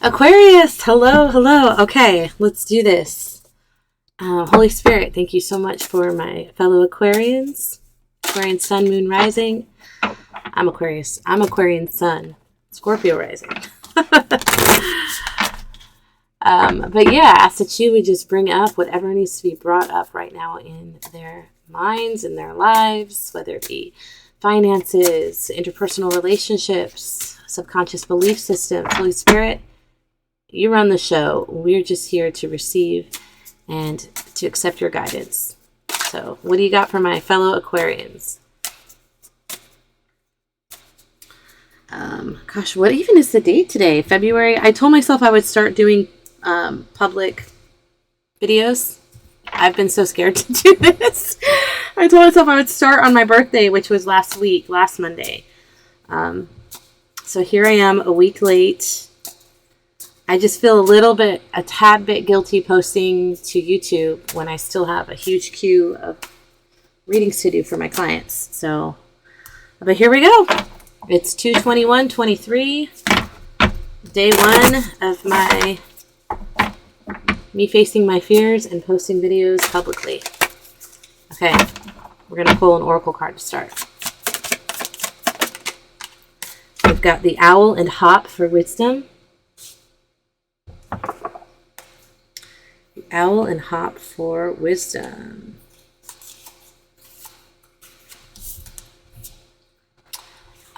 Aquarius, hello, hello. Okay, let's do this. Holy Spirit, thank you so much for my fellow Aquarians. Aquarian Sun, Moon, Rising. I'm Aquarius. I'm Aquarian Sun, Scorpio Rising. But yeah, I asked that you would just bring up whatever needs to be brought up right now in their minds, in their lives, whether it be finances, interpersonal relationships, subconscious belief systems. Holy Spirit, you run the show. We're just here to receive and to accept your guidance. So what do you got for my fellow Aquarians? Gosh, what even is the date today? February? I told myself I would start doing public videos. I've been so scared to do this. I told myself I would start on my birthday, which was last Monday. So here I am a week late. I just feel a tad bit guilty posting to YouTube when I still have a huge queue of readings to do for my clients. So, but here we go. It's 2/21/23, day one of me facing my fears and posting videos publicly. Okay, we're going to pull an oracle card to start. We've got the owl and hop for wisdom. The owl and hop for wisdom.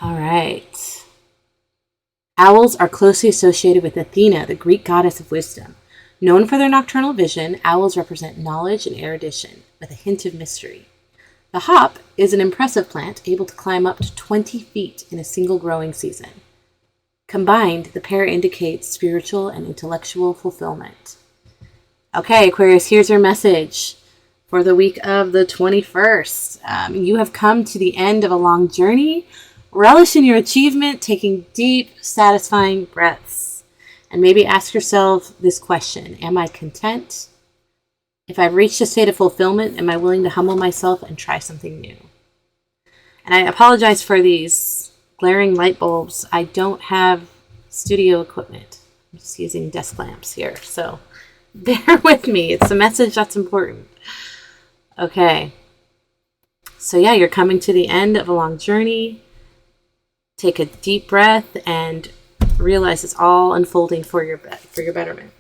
All right. Owls are closely associated with Athena, the Greek goddess of wisdom. Known for their nocturnal vision, owls represent knowledge and erudition, with a hint of mystery. The hop is an impressive plant able to climb up to 20 feet in a single growing season. Combined, the pair indicates spiritual and intellectual fulfillment. Okay, Aquarius, here's your message for the week of the 21st. You have come to the end of a long journey. Relish in your achievement, taking deep, satisfying breaths. And maybe ask yourself this question: am I content? If I've reached a state of fulfillment, am I willing to humble myself and try something new? And I apologize for these glaring light bulbs. I don't have studio equipment. I'm just using desk lamps here. So bear with me. It's a message that's important. Okay. So yeah, you're coming to the end of a long journey. Take a deep breath and realize it's all unfolding for your betterment.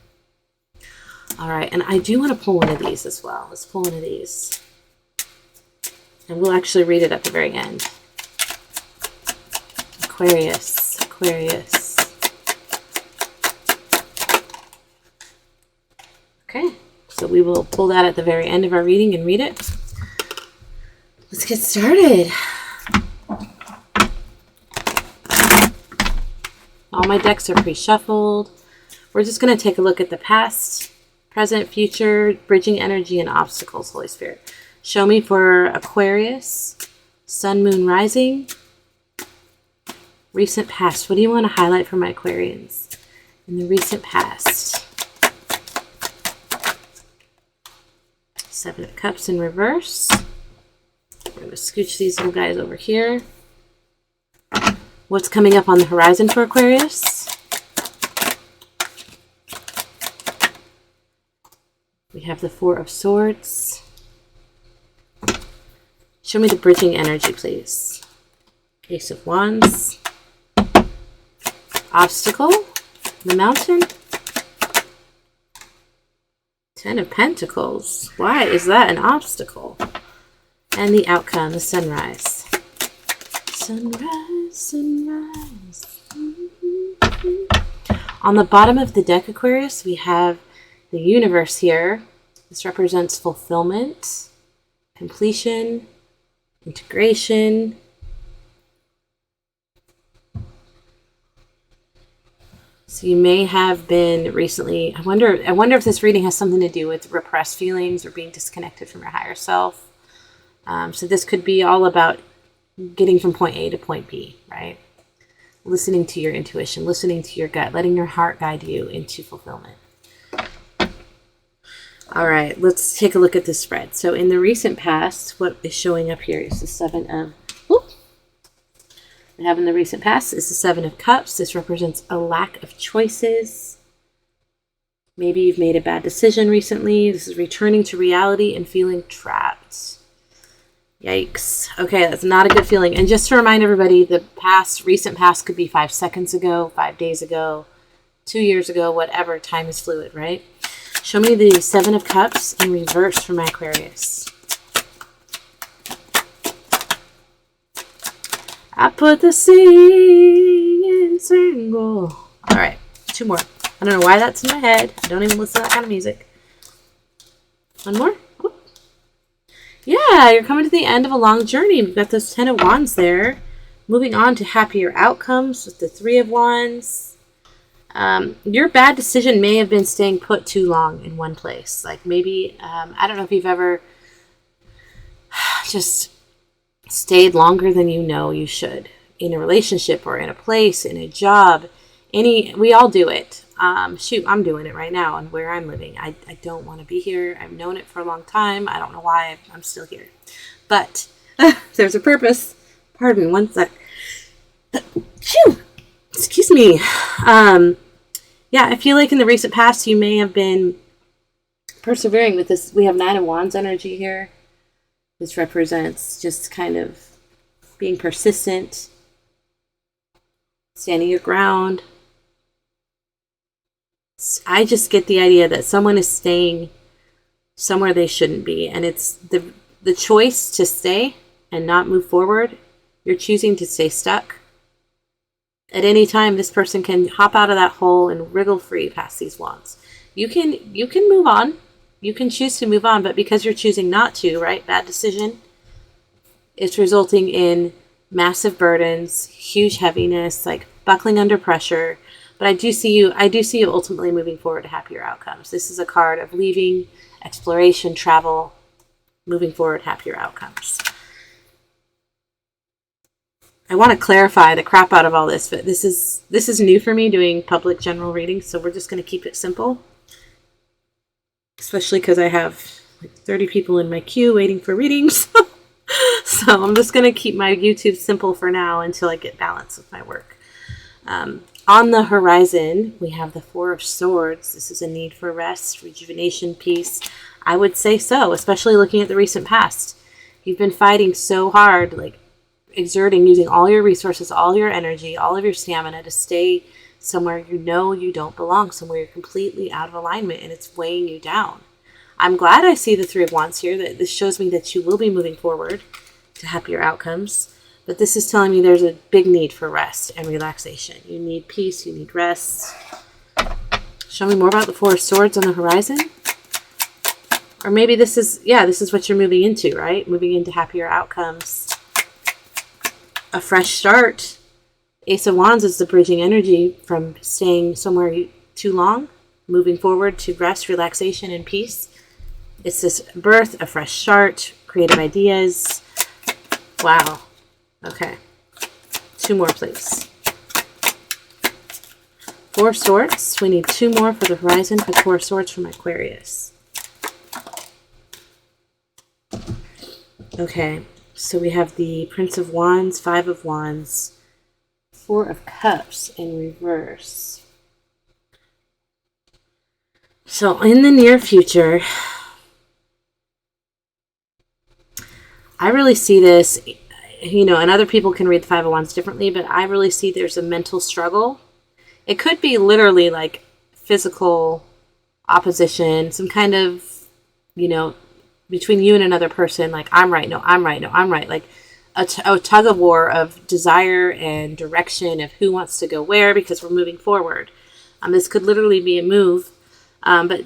All right, and I do want to pull one of these as well. Let's pull one of these. And we'll actually read it at the very end. Aquarius, Aquarius. Okay, so we will pull that at the very end of our reading and read it. Let's get started. All my decks are pre-shuffled. We're just going to take a look at the past, present, future, bridging energy, and obstacles, Holy Spirit. Show me for Aquarius, Sun, Moon, Rising, recent past. What do you want to highlight for my Aquarians in the recent past? Seven of Cups in reverse. We're going to scooch these little guys over here. What's coming up on the horizon for Aquarius? We have the Four of Swords. Show me the bridging energy, please. Ace of Wands. Obstacle. The Mountain. Ten of Pentacles. Why is that an obstacle? And the outcome, the sunrise. Sunrise, sunrise. On the bottom of the deck, Aquarius, we have the universe here. This represents fulfillment, completion, integration. So you may have been recently, I wonder if this reading has something to do with repressed feelings or being disconnected from your higher self. So this could be all about getting from point A to point B, right? Listening to your intuition, listening to your gut, letting your heart guide you into fulfillment. All right, let's take a look at this spread. So in the recent past, what is showing up here is the we have in the recent past is the Seven of Cups. This represents a lack of choices. Maybe you've made a bad decision recently. This is returning to reality and feeling trapped. Yikes. Okay, that's not a good feeling. And just to remind everybody, the recent past could be 5 seconds ago, 5 days ago, 2 years ago, whatever. Time is fluid, right? Show me the Seven of Cups in reverse for my Aquarius. I put the singing single. All right, 2 more. I don't know why that's in my head. I don't even listen to that kind of music. 1 more. Oh. Yeah, you're coming to the end of a long journey. We've got those 10 of Wands there. Moving on to happier outcomes with the 3 of Wands. Your bad decision may have been staying put too long in one place. Like maybe, I don't know if you've ever just stayed longer than you know you should in a relationship or in a place, in a job. We all do it. Shoot, I'm doing it right now and where I'm living. I don't want to be here. I've known it for a long time. I don't know why I'm still here. But there's a purpose. Pardon, 1 sec. Phew! Excuse me. Yeah, I feel like in the recent past you may have been persevering with this. We have 9 of Wands energy here. This represents just kind of being persistent, standing your ground. I just get the idea that someone is staying somewhere they shouldn't be. And it's the choice to stay and not move forward. You're choosing to stay stuck. At any time, this person can hop out of that hole and wriggle free past these wands. You can move on. You can choose to move on, but because you're choosing not to, right? Bad decision. It's resulting in massive burdens, huge heaviness, like buckling under pressure. But I do see you ultimately moving forward to happier outcomes. This is a card of leaving, exploration, travel, moving forward, happier outcomes. I want to clarify the crap out of all this, but this is new for me doing public general readings, so we're just going to keep it simple. Especially because I have like 30 people in my queue waiting for readings. So I'm just going to keep my YouTube simple for now until I get balance with my work. On the horizon, we have the 4 of Swords. This is a need for rest, rejuvenation, peace. I would say so, especially looking at the recent past. You've been fighting so hard, like exerting, using all your resources, all your energy, all of your stamina to stay somewhere you know you don't belong, somewhere you're completely out of alignment and it's weighing you down. I'm glad I see the 3 of Wands here. That this shows me that you will be moving forward to happier outcomes. But this is telling me there's a big need for rest and relaxation. You need peace, you need rest. Show me more about the 4 of Swords on the horizon. Or maybe this is what you're moving into, right? Moving into happier outcomes. A fresh start. Ace of Wands is the bridging energy from staying somewhere too long, moving forward to rest, relaxation, and peace. It's this birth, a fresh start, creative ideas. Wow. Okay. 2 more, please. 4 of Swords. We need 2 more for the horizon for 4 of Swords from Aquarius. Okay. So we have the Prince of Wands, 5 of Wands, 4 of Cups in reverse. So in the near future, I really see this, and other people can read the 5 of Wands differently, but I really see there's a mental struggle. It could be literally like physical opposition, some kind of, between you and another person, like I'm right, no, I'm right, no, I'm right. Like a tug of war of desire and direction of who wants to go where because we're moving forward. This could literally be a move, but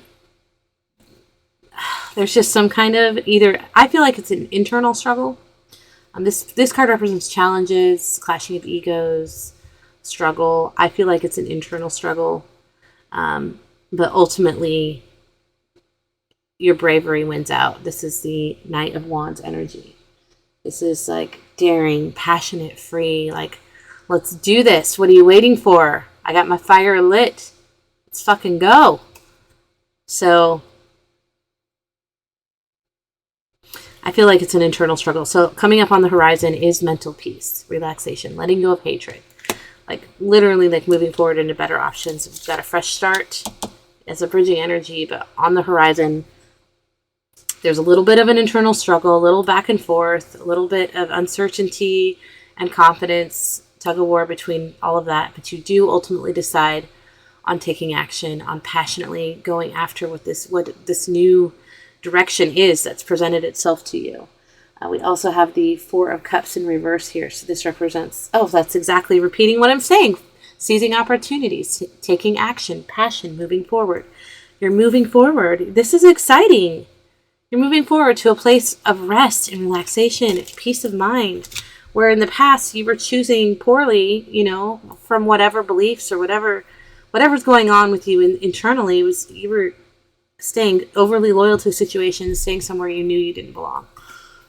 there's just some kind of I feel like it's an internal struggle. This card represents challenges, clashing of egos, struggle. I feel like it's an internal struggle, but ultimately your bravery wins out. This is the Knight of Wands energy. This is like daring, passionate, free, like, let's do this. What are you waiting for? I got my fire lit. Let's fucking go. So I feel like it's an internal struggle. So coming up on the horizon is mental peace, relaxation, letting go of hatred. Like literally like moving forward into better options. We've got a fresh start as a bridging energy, but on the horizon, there's a little bit of an internal struggle, a little back and forth, a little bit of uncertainty and confidence, tug of war between all of that. But you do ultimately decide on taking action, on passionately going after what this new direction is that's presented itself to you. We also have the Four of Cups in reverse here. So this represents, that's exactly repeating what I'm saying. Seizing opportunities, taking action, passion, moving forward. You're moving forward. This is exciting. You're moving forward to a place of rest and relaxation, peace of mind, where in the past you were choosing poorly, from whatever beliefs or whatever's going on with you internally. You were staying overly loyal to situations, staying somewhere you knew you didn't belong.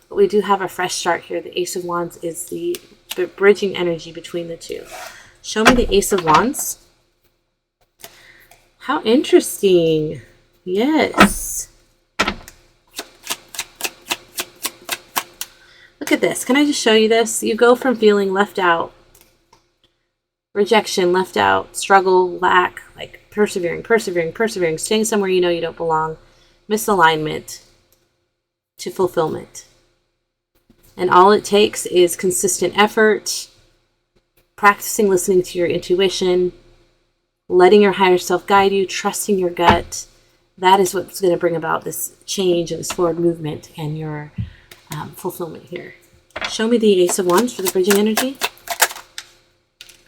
But we do have a fresh start here. The Ace of Wands is the bridging energy between the two. Show me the Ace of Wands. How interesting. Yes. Look at this. Can I just show you this? You go from feeling left out, rejection, left out, struggle, lack, like persevering, staying somewhere you know you don't belong, misalignment, to fulfillment. And all it takes is consistent effort, practicing listening to your intuition, letting your higher self guide you, trusting your gut. That is what's going to bring about this change and this forward movement and your fulfillment here. Show me the Ace of Wands for the bridging energy.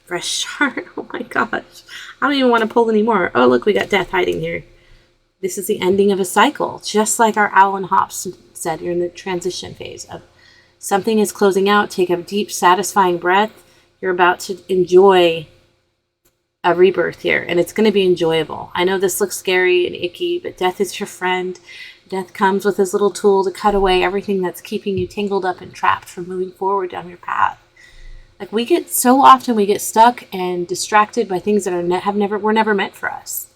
Fresh start. Oh my gosh. I don't even want to pull anymore. Oh, look, we got death hiding here. This is the ending of a cycle. Just like our owl and hops said, you're in the transition phase of something is closing out. Take a deep, satisfying breath. You're about to enjoy a rebirth here, and it's going to be enjoyable. I know this looks scary and icky, but death is your friend. Death comes with his little tool to cut away everything that's keeping you tangled up and trapped from moving forward down your path. Like we get stuck and distracted by things that were never meant for us.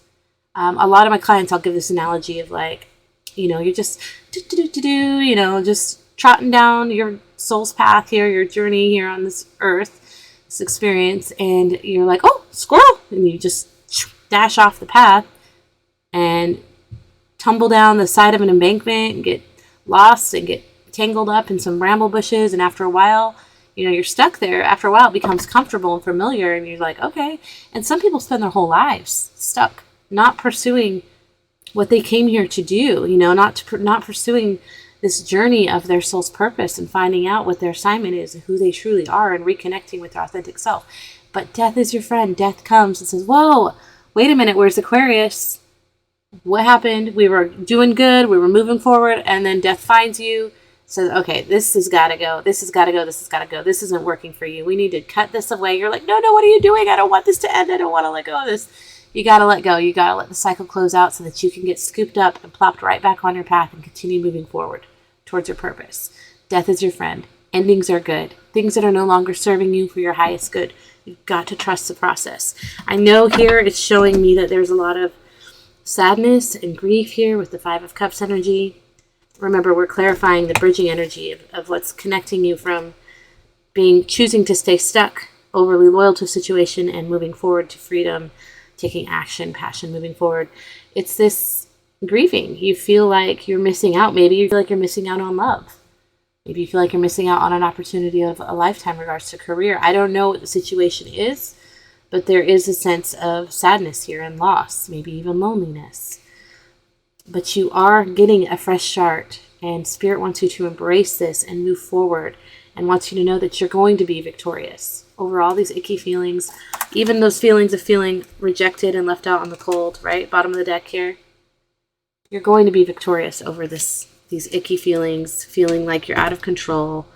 A lot of my clients, I'll give this analogy of like, you're just just trotting down your soul's path here, your journey here on this earth, this experience, and you're like, oh, squirrel, and you just dash off the path and tumble down the side of an embankment and get lost and get tangled up in some bramble bushes, and after a while, you're stuck there. After a while, it becomes comfortable and familiar, and you're like, okay. And some people spend their whole lives stuck, not pursuing what they came here to do, not pursuing this journey of their soul's purpose and finding out what their assignment is and who they truly are and reconnecting with their authentic self. But death is your friend. Death comes and says, whoa, wait a minute, where's Aquarius? What happened? We were doing good. We were moving forward. And then death finds you, says, okay, this has got to go. This has got to go. This has got to go. This isn't working for you. We need to cut this away. You're like, no, what are you doing? I don't want this to end. I don't want to let go of this. You got to let go. You got to let the cycle close out so that you can get scooped up and plopped right back on your path and continue moving forward towards your purpose. Death is your friend. Endings are good. Things that are no longer serving you for your highest good. You've got to trust the process. I know here it's showing me that there's a lot of sadness and grief here with the Five of Cups energy. Remember, we're clarifying the bridging energy of what's connecting you from choosing to stay stuck, overly loyal to a situation, and moving forward to freedom, taking action, passion, moving forward. It's this grieving. You feel like you're missing out. Maybe you feel like you're missing out on love. Maybe you feel like you're missing out on an opportunity of a lifetime in regards to career. I don't know what the situation is, but there is a sense of sadness here and loss, maybe even loneliness. But you are getting a fresh start, and Spirit wants you to embrace this and move forward, and wants you to know that you're going to be victorious over all these icky feelings, even those feelings of feeling rejected and left out on the cold, right? Bottom of the deck here. You're going to be victorious over these icky feelings, feeling like you're out of control,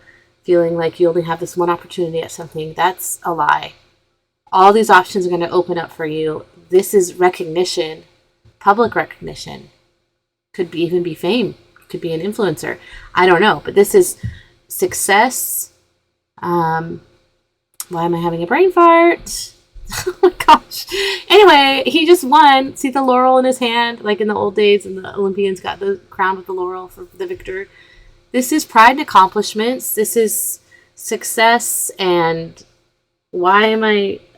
feeling like you only have this one opportunity at something. That's a lie. All these options are going to open up for you. This is recognition, public recognition. Could even be fame. Could be an influencer. I don't know. But this is success. Why am I having a brain fart? Oh my gosh. Anyway, he just won. See the laurel in his hand? Like in the old days, and the Olympians got the crown with the laurel for the victor. This is pride and accomplishments. This is success and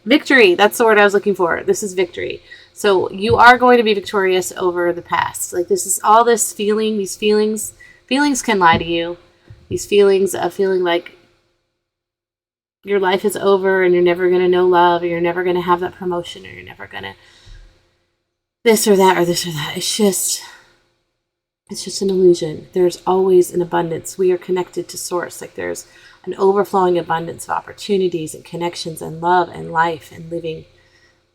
victory. That's the word I was looking for. This is victory. So you are going to be victorious over the past. Like this is all this feeling, these feelings can lie to you. These feelings of feeling like your life is over and you're never going to know love, or you're never going to have that promotion, or you're never going to this or that or this or that. It's just an illusion. There's always an abundance. We are connected to source. Like there's an overflowing abundance of opportunities and connections and love and life and living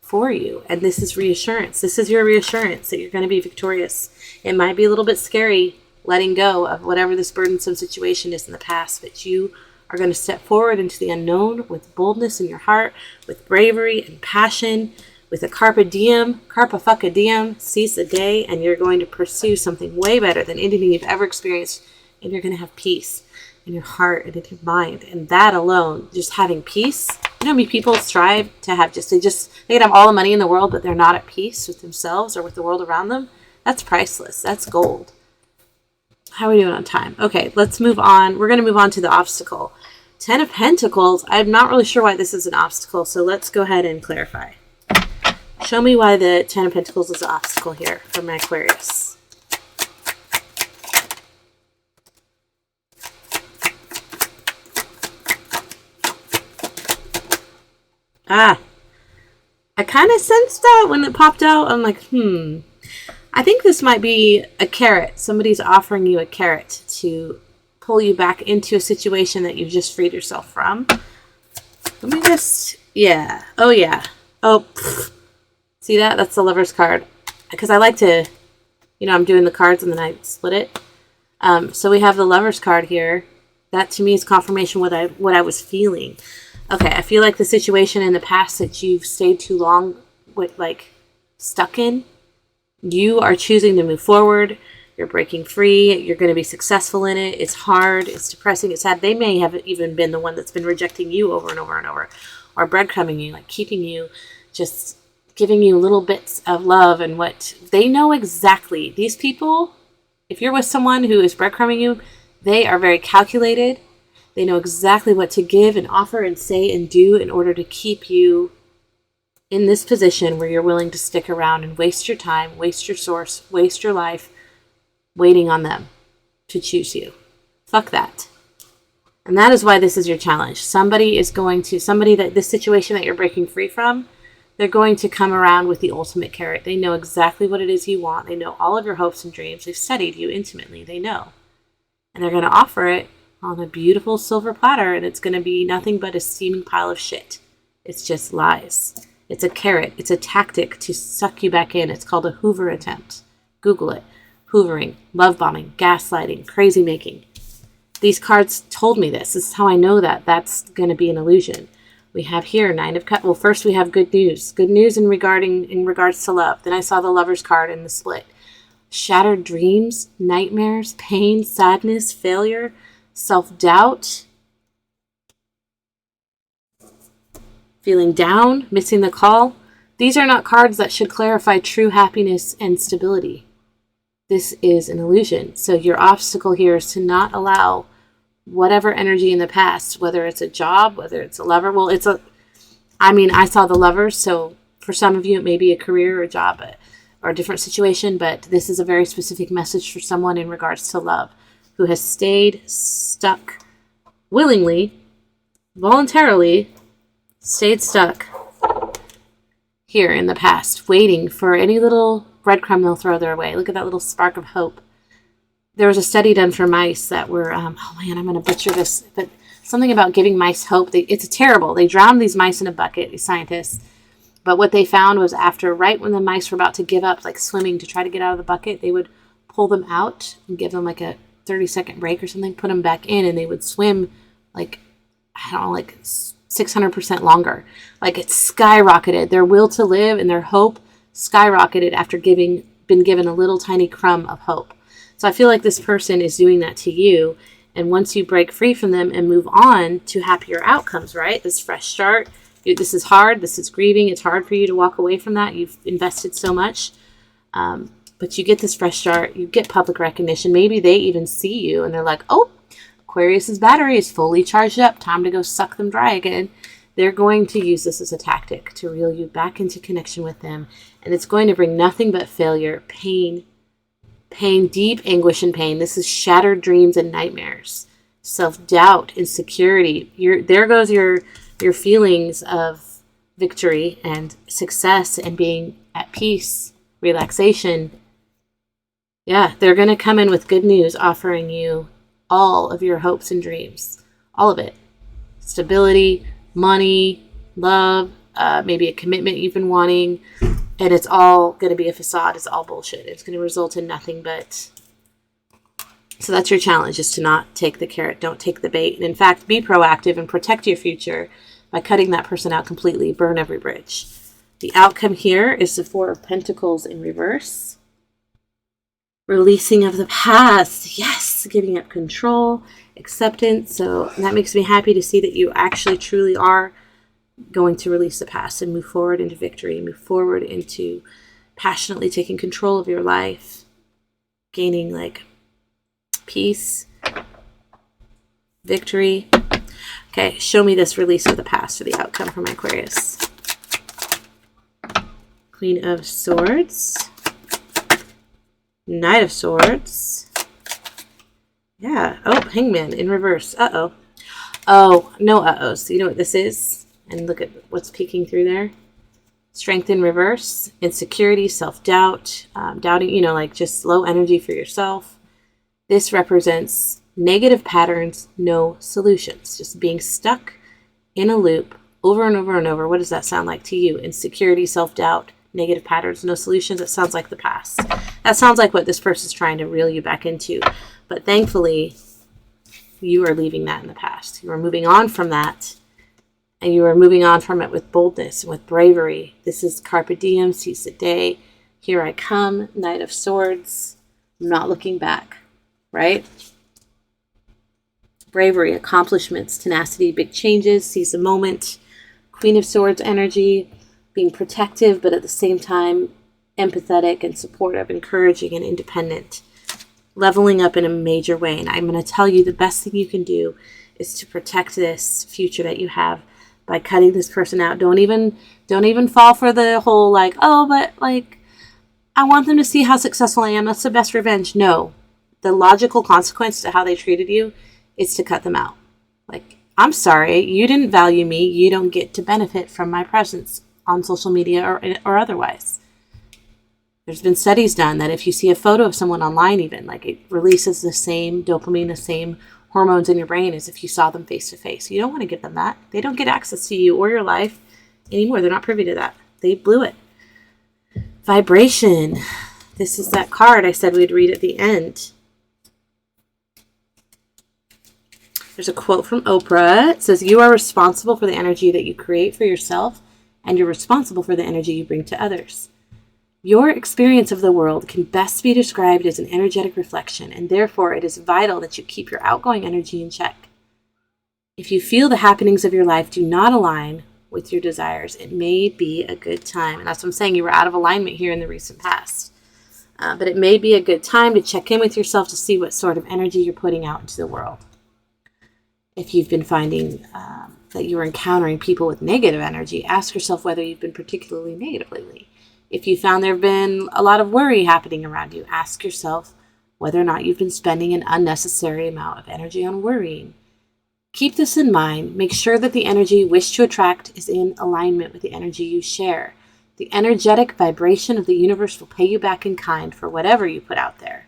for you. And this is reassurance. This is your reassurance that you're going to be victorious. It might be a little bit scary letting go of whatever this burdensome situation is in the past, but you are going to step forward into the unknown with boldness in your heart, with bravery and passion, with a carpe fucka diem, seize the day, and you're going to pursue something way better than anything you've ever experienced, and you're going to have peace in your heart and in your mind. And that alone, just having peace, you know how many people strive to have they can have all the money in the world, but they're not at peace with themselves or with the world around them? That's priceless. That's gold. How are we doing on time? Okay, let's move on. We're going to move on to the obstacle. 10 of Pentacles. I'm not really sure why this is an obstacle, so let's go ahead and clarify. Show me why the 10 of Pentacles is an obstacle here for my Aquarius. I kind of sensed that when it popped out. I'm like, I think this might be a carrot. Somebody's offering you a carrot to pull you back into a situation that you've just freed yourself from. Let me just, yeah. Oh, yeah. Oh, see that? That's the Lover's card. Because I like to, I'm doing the cards and then I split it. So we have the Lover's card here. That to me is confirmation what I was feeling. Okay, I feel like the situation in the past that you've stayed too long with, stuck in, you are choosing to move forward. You're breaking free. You're going to be successful in it. It's hard. It's depressing. It's sad. They may have even been the one that's been rejecting you over and over and over, or breadcrumbing you, keeping you, just giving you little bits of love and what they know exactly. These people, if you're with someone who is breadcrumbing you, they are very calculated. They know exactly what to give and offer and say and do in order to keep you in this position where you're willing to stick around and waste your time, waste your source, waste your life, waiting on them to choose you. Fuck that. And that is why this is your challenge. Somebody that this situation that you're breaking free from, they're going to come around with the ultimate carrot. They know exactly what it is you want. They know all of your hopes and dreams. They've studied you intimately. They know. And they're going to offer it on a beautiful silver platter, and it's going to be nothing but a steaming pile of shit. It's just lies. It's a carrot. It's a tactic to suck you back in. It's called a Hoover attempt. Google it. Hoovering, love bombing, gaslighting, crazy making. These cards told me this. This is how I know that that's going to be an illusion. We have here 9 of Cups. Well, first we have good news. Good news in regards to love. Then I saw the Lover's card in the split. Shattered dreams, nightmares, pain, sadness, failure, self-doubt, feeling down, missing the call. These are not cards that should clarify true happiness and stability. This is an illusion. So your obstacle here is to not allow whatever energy in the past, whether it's a job, whether it's a lover. Well, I saw the Lovers, so for some of you it may be a career or a job or a different situation, but this is a very specific message for someone in regards to love who has stayed stuck willingly, voluntarily, stayed stuck here in the past, waiting for any little breadcrumb they'll throw their way. Look at that little spark of hope. There was a study done for mice that were, I'm going to butcher this, but something about giving mice hope. It's terrible. They drowned these mice in a bucket, these scientists. But what they found was right when the mice were about to give up, swimming to try to get out of the bucket, they would pull them out and give them a 30-second break or something, put them back in, and they would swim 600% longer. It skyrocketed. Their will to live and their hope skyrocketed after been given a little tiny crumb of hope. So I feel like this person is doing that to you. And once you break free from them and move on to happier outcomes, right? This fresh start. This is hard. This is grieving. It's hard for you to walk away from that. You've invested so much. But you get this fresh start. You get public recognition. Maybe they even see you and they're like, oh, Aquarius's battery is fully charged up. Time to go suck them dry again. They're going to use this as a tactic to reel you back into connection with them. And it's going to bring nothing but failure, pain, deep anguish and pain. This is shattered dreams and nightmares, self-doubt, insecurity. There goes your feelings of victory and success and being at peace, relaxation. Yeah, they're going to come in with good news, offering you all of your hopes and dreams. All of it. Stability, money, love, maybe a commitment you've been wanting. And it's all going to be a facade. It's all bullshit. It's going to result in nothing but... So that's your challenge, is to not take the carrot, don't take the bait. And in fact, be proactive and protect your future by cutting that person out completely. Burn every bridge. The outcome here is the Four of Pentacles in reverse. Releasing of the past. Yes. Giving up control, acceptance. So that makes me happy to see that you actually truly are going to release the past and move forward into victory, move forward into passionately taking control of your life, gaining like peace, victory. Okay, show me this release of the past for the outcome for my Aquarius. Queen of Swords. Knight of Swords. Yeah. Oh, Hangman in reverse. Uh-oh. Oh, no uh-ohs. You know what this is? And look at what's peeking through there. Strength in reverse. Insecurity, self-doubt, doubting, like just low energy for yourself. This represents negative patterns, no solutions. Just being stuck in a loop over and over and over. What does that sound like to you? Insecurity, self-doubt, negative patterns, no solutions. It sounds like the past. That sounds like what this person's trying to reel you back into. But thankfully, you are leaving that in the past. You are moving on from that. And you are moving on from it with boldness and with bravery. This is Carpe Diem, seize the day. Here I come, Knight of Swords. I'm not looking back, right? Bravery, accomplishments, tenacity, big changes, seize the moment. Queen of Swords energy, being protective, but at the same time, empathetic and supportive, encouraging and independent. Leveling up in a major way. And I'm going to tell you the best thing you can do is to protect this future that you have by cutting this person out. Don't even fall for the whole I want them to see how successful I am. That's the best revenge. No. The logical consequence to how they treated you is to cut them out. I'm sorry, you didn't value me. You don't get to benefit from my presence on social media or otherwise. There's been studies done that if you see a photo of someone online even, it releases the same dopamine, the same hormones in your brain as if you saw them face to face. You don't want to give them that. They don't get access to you or your life anymore. They're not privy to that. They blew it. Vibration. This is that card I said we'd read at the end. There's a quote from Oprah. It says, "You are responsible for the energy that you create for yourself, and you're responsible for the energy you bring to others. Your experience of the world can best be described as an energetic reflection, and therefore it is vital that you keep your outgoing energy in check. If you feel the happenings of your life do not align with your desires, it may be a good time." And that's what I'm saying. You were out of alignment here in the recent past. But it may be a good time to check in with yourself to see what sort of energy you're putting out into the world. If you've been finding that you're encountering people with negative energy, ask yourself whether you've been particularly negative lately. If you found there have been a lot of worry happening around you, ask yourself whether or not you've been spending an unnecessary amount of energy on worrying. Keep this in mind. Make sure that the energy you wish to attract is in alignment with the energy you share. The energetic vibration of the universe will pay you back in kind for whatever you put out there,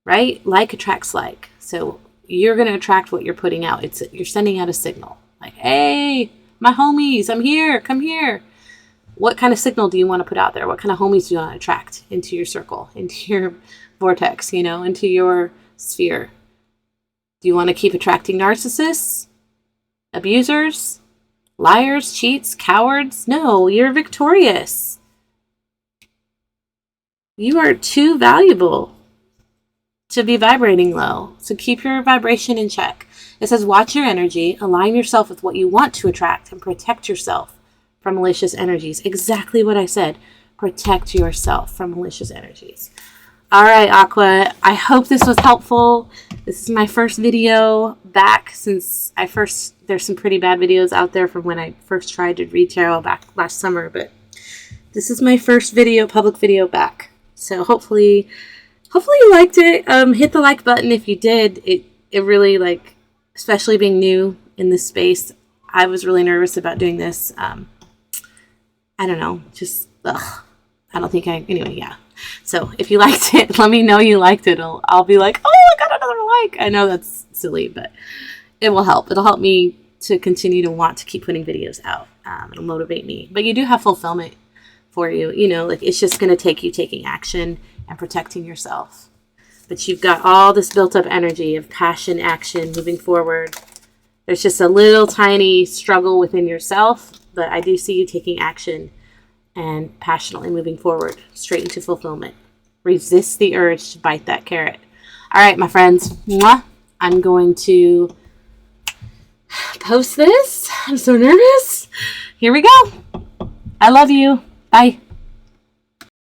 right? Like attracts like. So you're going to attract what you're putting out. You're sending out a signal like, hey, my homies, I'm here. Come here. What kind of signal do you want to put out there? What kind of homies do you want to attract into your circle, into your vortex, into your sphere? Do you want to keep attracting narcissists, abusers, liars, cheats, cowards? No, you're victorious. You are too valuable to be vibrating low. So keep your vibration in check. It says, watch your energy, align yourself with what you want to attract, and protect yourself from malicious energies. Exactly what I said. protect yourself from malicious energies. All right, Aqua, I hope this was helpful. This is my first video back since there's some pretty bad videos out there from when I first tried to read tarot back last summer, but this is my first public video back. So hopefully you liked it. Hit the like button if you did. It really, like, especially being new in this space, I was really nervous about doing this. I don't know, just, I don't think anyway, yeah. So if you liked it, let me know you liked it. I'll be like, oh, I got another like. I know that's silly, but it will help. It'll help me to continue to want to keep putting videos out. It'll motivate me. But you do have fulfillment for you. You know, like, it's just going to take you taking action and protecting yourself. But you've got all this built up energy of passion, action, moving forward. There's just a little tiny struggle within yourself, but I do see you taking action and passionately moving forward, straight into fulfillment. Resist the urge to bite that carrot. All right, my friends. Mwah. I'm going to post this. I'm so nervous. Here we go. I love you. Bye.